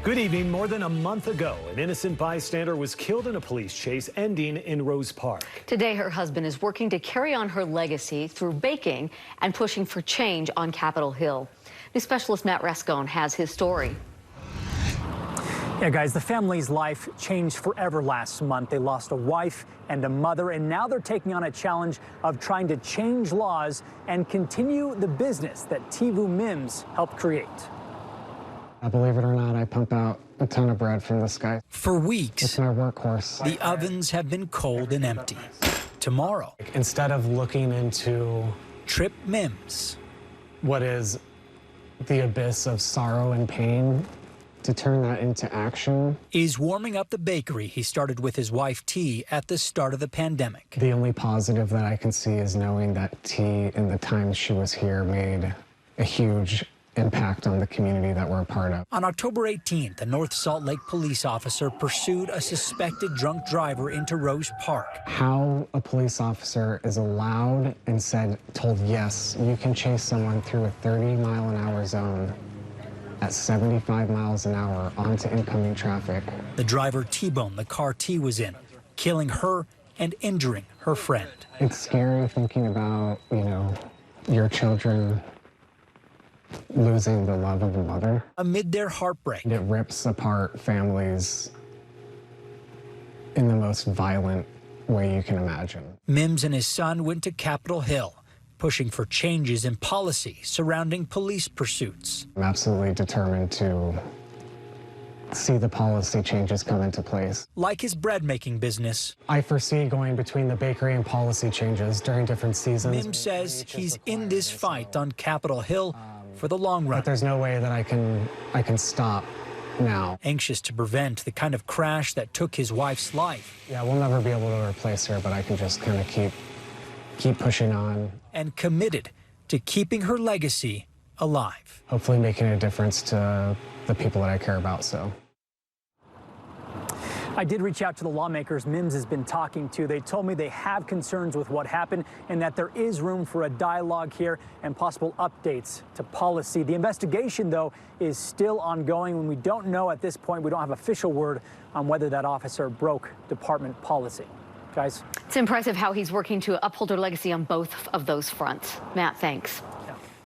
Good evening. More than a month ago, an innocent bystander was killed in a police chase ending in Rose Park. Today, her husband is working to carry on her legacy through baking and pushing for change on Capitol Hill. News specialist Matt Rascone has his story. Yeah, guys, the family's life changed forever last month. They lost a wife and a mother, and now they're taking on a challenge of trying to change laws and continue the business that Tivu Mims helped create. Believe it or not, I pump out a ton of bread from the sky. For weeks, it's my workhorse. The ovens have been cold and empty. Tomorrow, instead of looking into Trip Mims, what is the abyss of sorrow and pain, to turn that into action, is warming up the bakery he started with his wife T at the start of the pandemic. The only positive that I can see is knowing that T, in the time she was here, made a huge impact on the community that we're a part of. On October 18th, a North Salt Lake police officer pursued a suspected drunk driver into Rose Park. How a police officer is allowed and told, yes, you can chase someone through a 30-mile-an-hour zone at 75 miles an hour onto incoming traffic. The driver T-boned the car T was in, killing her and injuring her friend. It's scary thinking about, your children losing the love of a mother. Amid their heartbreak, it rips apart families in the most violent way you can imagine. Mims and his son went to Capitol Hill, pushing for changes in policy surrounding police pursuits. I'm absolutely determined to see the policy changes come into place. Like his bread-making business, I foresee going between the bakery and policy changes during different seasons. Mims says he's in this fight on Capitol Hill for the long run. But there's no way that I can stop now. Anxious to prevent the kind of crash that took his wife's life. Yeah, we'll never be able to replace her, but I can just kind of keep pushing on. And committed to keeping her legacy alive. Hopefully making a difference to the people that I care about, so. I did reach out to the lawmakers Mims has been talking to. They told me they have concerns with what happened and that there is room for a dialogue here and possible updates to policy. The investigation, though, is still ongoing, and we don't know at this point, we don't have official word on whether that officer broke department policy. Guys? It's impressive how he's working to uphold her legacy on both of those fronts. Matt, thanks.